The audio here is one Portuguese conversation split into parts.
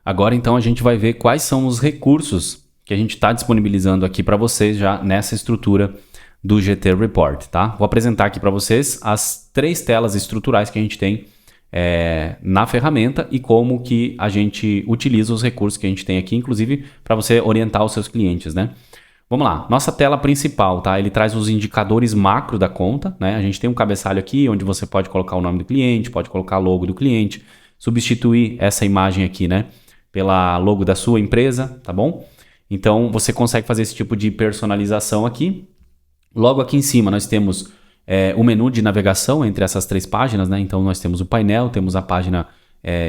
Agora então a gente vai ver quais são os recursos que a gente está disponibilizando aqui para vocês já nessa estrutura do GT Report, tá? Vou apresentar aqui para vocês as 3 telas estruturais que a gente tem na ferramenta e como que a gente utiliza os recursos que a gente tem aqui, inclusive para você orientar os seus clientes, né? Vamos lá, nossa tela principal, tá? Ele traz os indicadores macro da conta, né? A gente tem um cabeçalho aqui onde você pode colocar o nome do cliente, pode colocar o logo do cliente, substituir essa imagem aqui, né? Pela logo da sua empresa, tá bom? Então você consegue fazer esse tipo de personalização aqui. Logo aqui em cima nós temos o menu de navegação entre essas 3 páginas, né? Então nós temos o painel, temos a página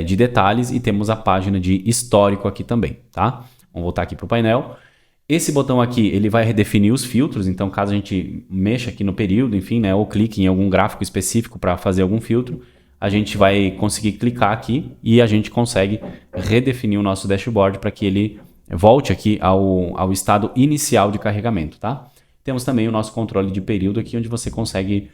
de detalhes e temos a página de histórico aqui também, tá? Vamos voltar aqui para o painel. Esse botão aqui, ele vai redefinir os filtros, então caso a gente mexa aqui no período, enfim, né, ou clique em algum gráfico específico para fazer algum filtro, a gente vai conseguir clicar aqui e a gente consegue redefinir o nosso dashboard para que ele volte aqui ao estado inicial de carregamento, tá? Temos também o nosso controle de período aqui, onde você consegue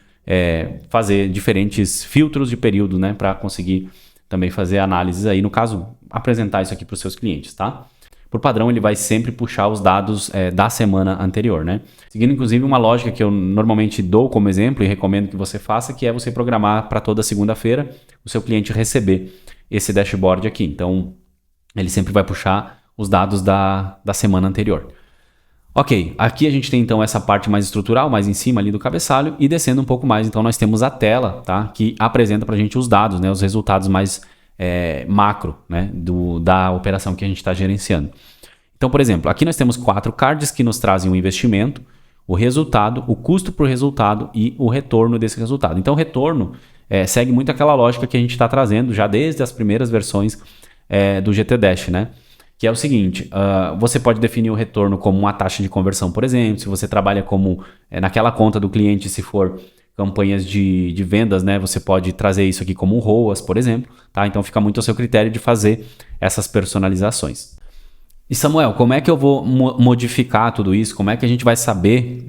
fazer diferentes filtros de período, né, para conseguir também fazer análises aí, no caso, apresentar isso aqui para os seus clientes, tá? Por padrão, ele vai sempre puxar os dados da semana anterior, né? Seguindo, inclusive, uma lógica que eu normalmente dou como exemplo e recomendo que você faça, que é você programar para toda segunda-feira o seu cliente receber esse dashboard aqui. Então, ele sempre vai puxar os dados da semana anterior. Ok, aqui a gente tem então essa parte mais estrutural, mais em cima ali do cabeçalho, e descendo um pouco mais, então nós temos a tela, tá? Que apresenta para a gente os dados, né? Os resultados mais macro, né, da operação que a gente está gerenciando. Então, por exemplo, aqui nós temos 4 cards que nos trazem o investimento, o resultado, o custo por resultado e o retorno desse resultado. Então, o retorno segue muito aquela lógica que a gente está trazendo já desde as primeiras versões do GT Dash, né? Que é o seguinte, você pode definir o retorno como uma taxa de conversão, por exemplo, se você trabalha como naquela conta do cliente, se for campanhas de vendas, né? Você pode trazer isso aqui como um ROAS, por exemplo, tá? Então fica muito ao seu critério de fazer essas personalizações. E Samuel, como é que eu vou modificar tudo isso? Como é que a gente vai saber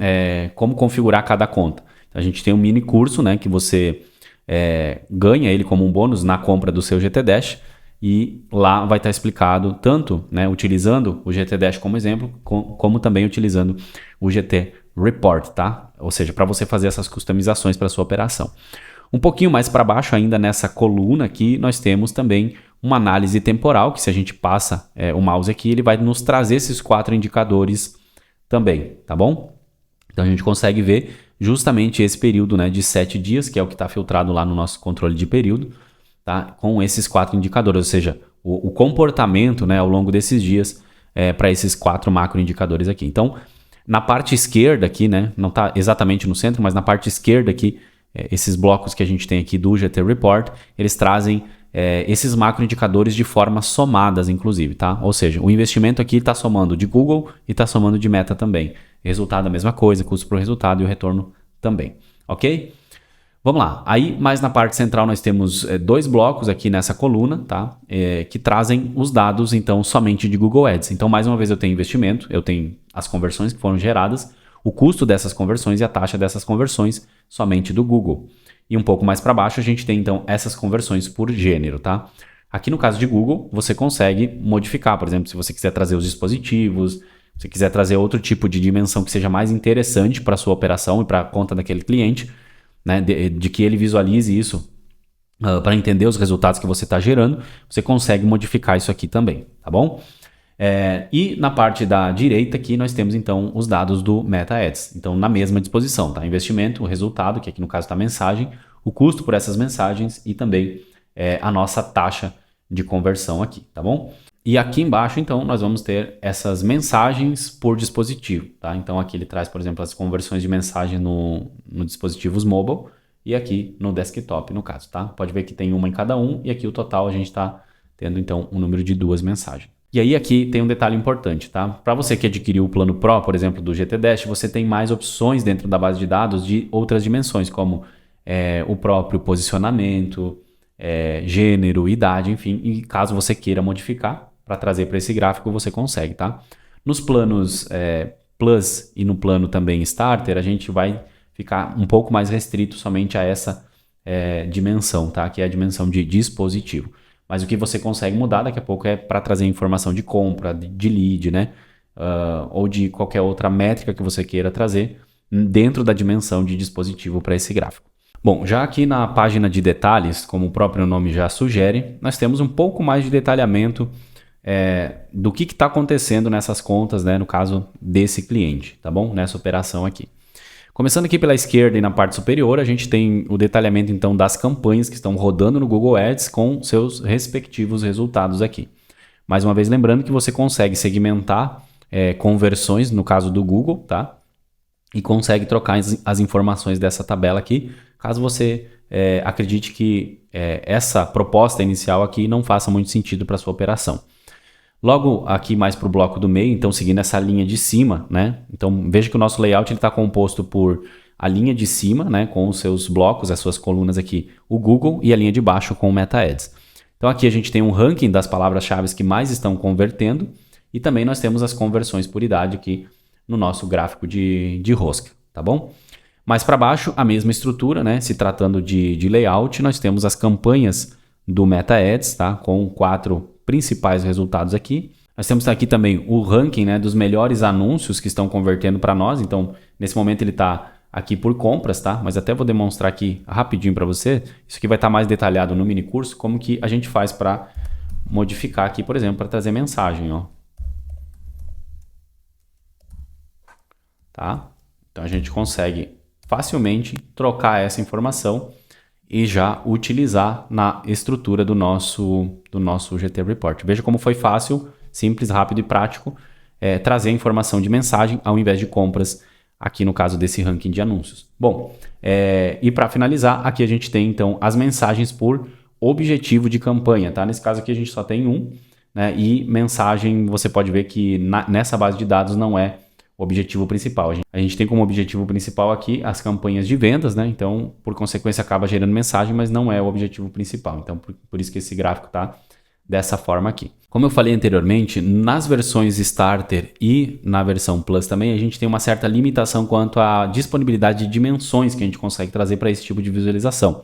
como configurar cada conta? Então, a gente tem um mini curso, né? Que você ganha ele como um bônus na compra do seu GT Dash e lá vai estar explicado tanto, né, utilizando o GT Dash como exemplo, como também utilizando o GT Report, tá? Ou seja, para você fazer essas customizações para sua operação. Um pouquinho mais para baixo ainda nessa coluna aqui, nós temos também uma análise temporal, que se a gente passa o mouse aqui, ele vai nos trazer esses 4 indicadores também, tá bom? Então a gente consegue ver justamente esse período, né, de 7 dias, que é o que está filtrado lá no nosso controle de período, tá? Com esses 4 indicadores, ou seja, o comportamento, né, ao longo desses dias para esses 4 macro indicadores aqui. Então, na parte esquerda aqui, né, não está exatamente no centro, mas na parte esquerda aqui, esses blocos que a gente tem aqui do GT Report, eles trazem esses macro indicadores de forma somadas, inclusive, tá? Ou seja, o investimento aqui está somando de Google e está somando de Meta também. Resultado a mesma coisa, custo por resultado e o retorno também, ok? Vamos lá, aí mais na parte central nós temos 2 blocos aqui nessa coluna, tá? Que trazem os dados então somente de Google Ads. Então mais uma vez eu tenho investimento, eu tenho as conversões que foram geradas, o custo dessas conversões e a taxa dessas conversões somente do Google. E um pouco mais para baixo a gente tem então essas conversões por gênero, tá? Aqui no caso de Google você consegue modificar, por exemplo, se você quiser trazer os dispositivos, se você quiser trazer outro tipo de dimensão que seja mais interessante para a sua operação e para a conta daquele cliente, né, de que ele visualize isso para entender os resultados que você está gerando, você consegue modificar isso aqui também, tá bom? E na parte da direita aqui nós temos então os dados do Meta Ads, então na mesma disposição, tá? Investimento, o resultado, que aqui no caso está a mensagem, o custo por essas mensagens e também a nossa taxa de conversão aqui, tá bom? E aqui embaixo então nós vamos ter essas mensagens por dispositivo, tá? Então aqui ele traz, por exemplo, as conversões de mensagem no dispositivos mobile e aqui no desktop no caso, tá? Pode ver que tem uma em cada um e aqui o total a gente está tendo então um número de 2 mensagens. E aí aqui tem um detalhe importante, tá? Para você que adquiriu o plano Pro, por exemplo, do GT Dash, você tem mais opções dentro da base de dados de outras dimensões, como o próprio posicionamento, gênero, idade, enfim. E caso você queira modificar para trazer para esse gráfico, você consegue, tá? Nos planos Plus e no plano também Starter, a gente vai ficar um pouco mais restrito somente a essa dimensão, tá? Que é a dimensão de dispositivo. Mas o que você consegue mudar daqui a pouco é para trazer informação de compra, de lead, né? Ou de qualquer outra métrica que você queira trazer dentro da dimensão de dispositivo para esse gráfico. Bom, já aqui na página de detalhes, como o próprio nome já sugere, nós temos um pouco mais de detalhamento do que está acontecendo nessas contas, né, no caso desse cliente, tá bom? Nessa operação aqui. Começando aqui pela esquerda e na parte superior, a gente tem o detalhamento então das campanhas que estão rodando no Google Ads com seus respectivos resultados aqui. Mais uma vez lembrando que você consegue segmentar conversões, no caso do Google, tá? E consegue trocar as informações dessa tabela aqui, caso você acredite que essa proposta inicial aqui não faça muito sentido para sua operação. Logo aqui mais para o bloco do meio, então seguindo essa linha de cima, né? Então veja que o nosso layout está composto por a linha de cima, né, com os seus blocos, as suas colunas aqui, o Google, e a linha de baixo com o Meta Ads. Então aqui a gente tem um ranking das palavras-chave que mais estão convertendo e também nós temos as conversões por idade aqui no nosso gráfico de rosca, tá bom? Mais para baixo, a mesma estrutura, né? Se tratando de layout, nós temos as campanhas do Meta Ads, tá? Com 4 principais resultados aqui. Nós temos aqui também o ranking, né, dos melhores anúncios que estão convertendo para nós. Então, nesse momento ele está aqui por compras, tá? Mas até vou demonstrar aqui rapidinho para você. Isso aqui vai estar mais detalhado no mini curso, como que a gente faz para modificar aqui, por exemplo, para trazer mensagem, ó. Tá? Então a gente consegue facilmente trocar essa informação e já utilizar na estrutura do nosso GT Report. Veja como foi fácil, simples, rápido e prático trazer a informação de mensagem ao invés de compras aqui no caso desse ranking de anúncios. Bom, e para finalizar, aqui a gente tem então as mensagens por objetivo de campanha, tá? Nesse caso aqui a gente só tem um, né? E mensagem, você pode ver que nessa base de dados não é o objetivo principal. A gente tem como objetivo principal aqui as campanhas de vendas, né? Então, por consequência, acaba gerando mensagem, mas não é o objetivo principal. Então, por isso que esse gráfico está dessa forma aqui. Como eu falei anteriormente, nas versões Starter e na versão Plus também, a gente tem uma certa limitação quanto à disponibilidade de dimensões que a gente consegue trazer para esse tipo de visualização.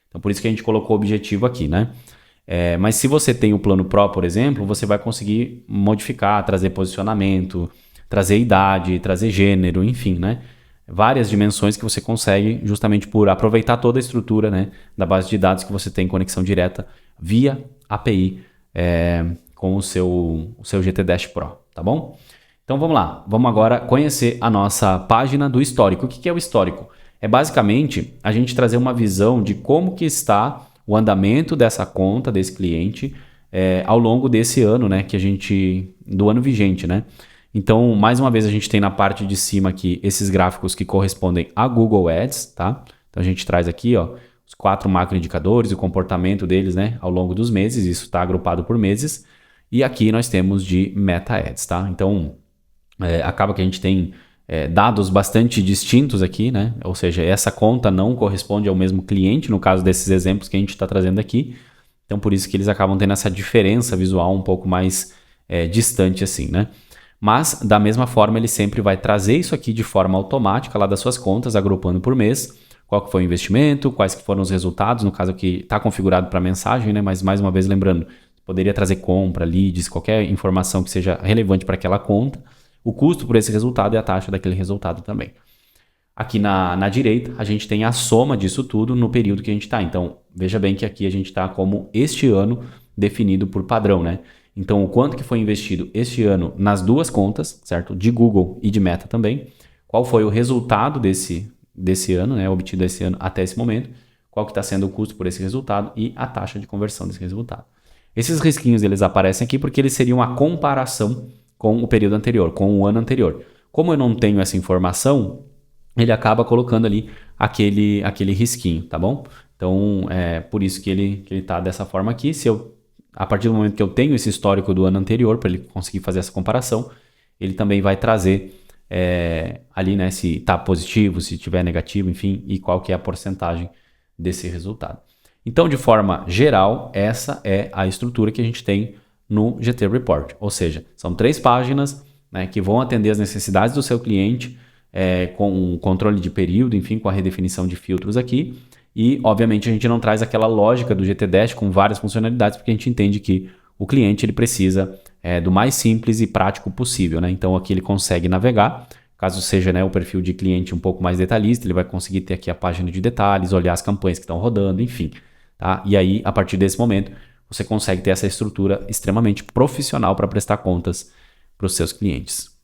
Então, por isso que a gente colocou o objetivo aqui, né? Mas se você tem o plano Pro, por exemplo, você vai conseguir modificar, trazer posicionamento, trazer idade, trazer gênero, enfim, né? Várias dimensões que você consegue justamente por aproveitar toda a estrutura, né, da base de dados que você tem conexão direta via API com o seu GT Dash Pro, tá bom? Então vamos lá, vamos agora conhecer a nossa página do histórico. O que é o histórico? É basicamente a gente trazer uma visão de como que está o andamento dessa conta, desse cliente, ao longo desse ano, né, do ano vigente, né? Então, mais uma vez, a gente tem na parte de cima aqui esses gráficos que correspondem a Google Ads, tá? Então, a gente traz aqui, ó, os 4 macroindicadores, o comportamento deles, né, ao longo dos meses. Isso está agrupado por meses. E aqui nós temos de Meta Ads, tá? Então, acaba que a gente tem dados bastante distintos aqui, né? Ou seja, essa conta não corresponde ao mesmo cliente, no caso desses exemplos que a gente está trazendo aqui. Então, por isso que eles acabam tendo essa diferença visual um pouco mais distante assim, né? Mas, da mesma forma, ele sempre vai trazer isso aqui de forma automática lá das suas contas, agrupando por mês, qual que foi o investimento, quais que foram os resultados, no caso aqui está configurado para mensagem, né? Mas, mais uma vez, lembrando, poderia trazer compra, leads, qualquer informação que seja relevante para aquela conta, o custo por esse resultado e a taxa daquele resultado também. Aqui na direita, a gente tem a soma disso tudo no período que a gente está. Então, veja bem que aqui a gente está como este ano definido por padrão, né? Então, o quanto que foi investido este ano nas duas contas, certo? De Google e de Meta também. Qual foi o resultado desse ano, né? Obtido esse ano até esse momento. Qual que está sendo o custo por esse resultado e a taxa de conversão desse resultado. Esses risquinhos, eles aparecem aqui porque eles seriam a comparação com o período anterior, com o ano anterior. Como eu não tenho essa informação, ele acaba colocando ali aquele risquinho, tá bom? Então, é por isso que ele está dessa forma aqui. A partir do momento que eu tenho esse histórico do ano anterior, para ele conseguir fazer essa comparação, ele também vai trazer ali, né, se está positivo, se estiver negativo, enfim, e qual que é a porcentagem desse resultado. Então, de forma geral, essa é a estrutura que a gente tem no GT Report. Ou seja, são 3 páginas, né, que vão atender as necessidades do seu cliente, com um controle de período, enfim, com a redefinição de filtros aqui. E, obviamente, a gente não traz aquela lógica do GT Dash com várias funcionalidades, porque a gente entende que o cliente ele precisa do mais simples e prático possível, né? Então, aqui ele consegue navegar. Caso seja, né, o perfil de cliente um pouco mais detalhista, ele vai conseguir ter aqui a página de detalhes, olhar as campanhas que estão rodando, enfim. Tá? E aí, a partir desse momento, você consegue ter essa estrutura extremamente profissional para prestar contas para os seus clientes.